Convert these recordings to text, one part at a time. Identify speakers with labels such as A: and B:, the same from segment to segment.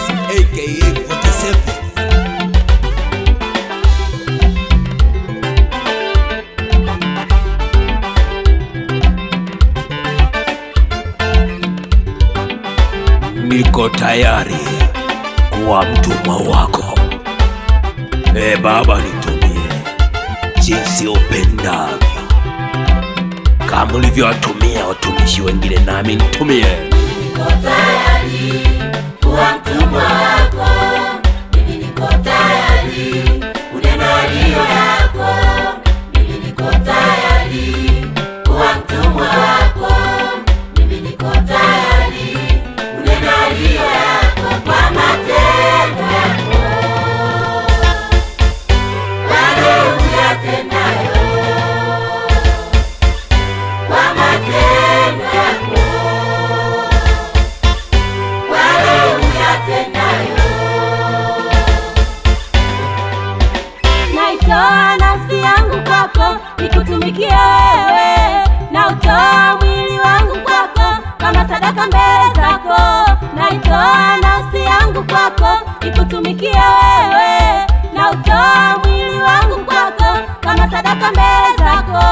A: aka 47. Niko tayari kuwa mtumwa wako. Baba, nitumie jinsi upendavyo, kama ulivyowatumia watumishi wengine, nami nitumie.
B: Niko tayari kuwa mtumwa wako. Mimi niko tayari kunena yaliyo yako. Mimi niko tayari kuwa mtumwa wako. Mimi niko tayari kunena yaliyo yako kwa matendo yako. Wale uyatendayo kwa matendo yako. Naitoa nafsi yangu kwako, nikutumikie wewe. Nautoa mwili wangu kwako, kama sadaka mbele zako. Naitoa nafsi yangu kwako, nikutumikie wewe. Nautoa mwili wangu kwako, kama sadaka mbele zako.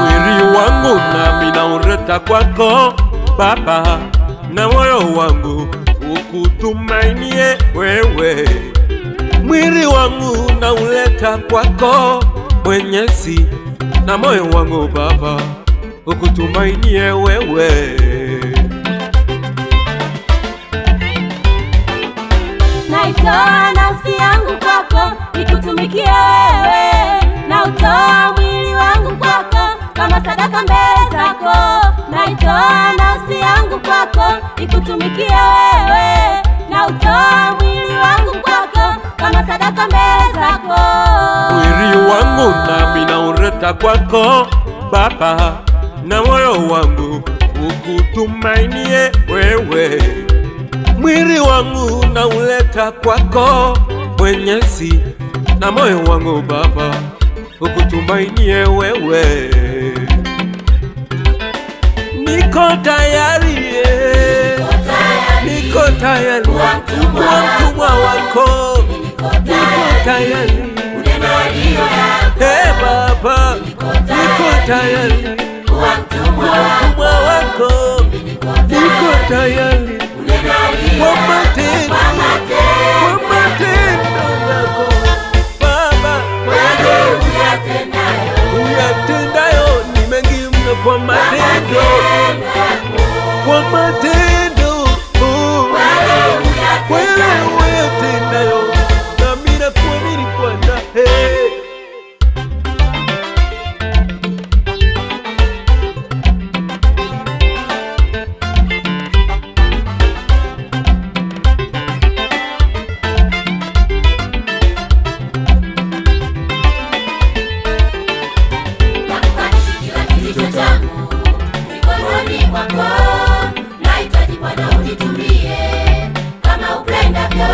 C: Mwili wangu nami nauleta kwako Baba, na moyo wangu ukutumainie wewe. Mwili wangu nauleta kwako Mwenyezi, na moyo wangu Baba ukutumainie wewe.
B: Naitoa nafsi yangu kwako, nikutumikie wewe. Nautoa mwili wangu kwako, kama sadaka mbele zako. Naitoa nafsi yangu kwako, nikutumikie wewe. Nautoa mwili wangu kwako, kama sadaka mbele zako.
C: Mwili wangu nami nauleta kwako Baba, na moyo wangu ukutumainie wewe. Mwili wangu nauleta kwako Mwenyezi, na moyo wangu Baba ukutumainie wewe. Niko tayari, niko tayari kuwa mtumwa wako. Niko tayari
B: kunena yaliyo yako.
C: Baba, niko tayari
B: Kuwa mtumwa
C: wako. Niko tayari kwa matendo yako Baba. Uyatendayo ni mengi mno kwa matendo, kwa matendo wewe uyatendayo, nami nakuamini Bwana.
B: Nahitaji Bwana unitumie kama upendavyo.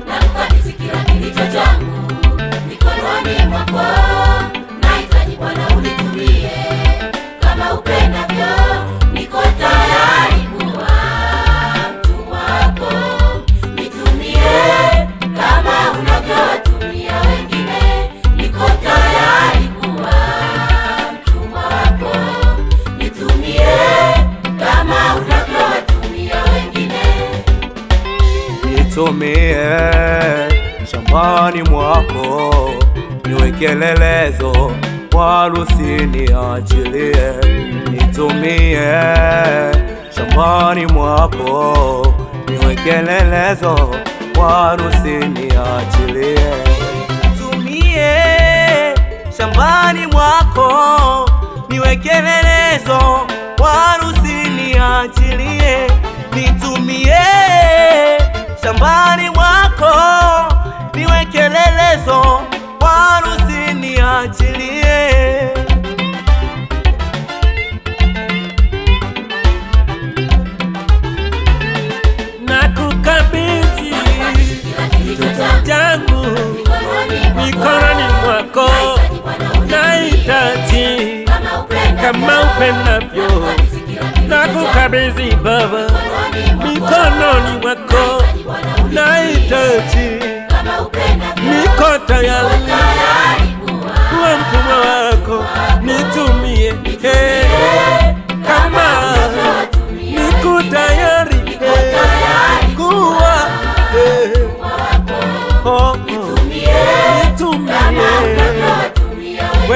B: Nakukabidhi kila kilicho changu mikononi mwako. Nahitaji Bwana unitumie kama upendavyo. Niko tayari kuwa mtumwa wako. Nitumie kama unavyowatumia wengine. Niko tayari kuwa mtumwa wako. Nitumie kama unavyowatumia wengine.
C: Nitumie shambani mwako, niwe kielelezo kwa harusi niachilie. Nitumie shambani mwako, niwe kielelezo kwa harusi niachilie. Nitumie shambani mwako, niwe kielelezo kwa harusi niachilie. Nitumie shambani mwako, niwe kielelezo kwa harusi niachilie. Nakukabidhi changu mikononi mwako. Nahitaji kama upendavyo, nakukabidhi Baba mikononi mwako.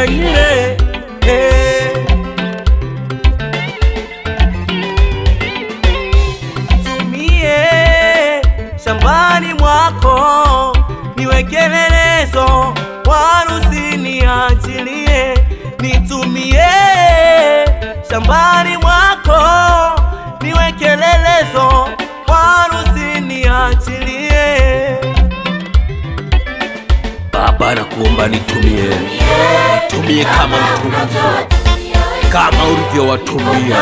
C: wengine. Tumie shambani mwako niwe kielelezo, wala usiniachilie. Nitumie shambani mwako niwe kielelezo, wala usiniachilie.
A: Baba nakuomba nitumie kama mtumishi, kama ulivyowatumia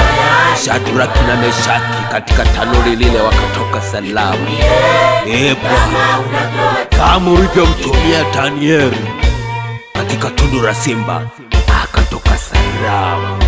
A: Shadraka na Meshaki katika tanuri lile wakatoka salama. Bwana, kama ulivyomtumia Danieli katika tundu la simba akatoka salama.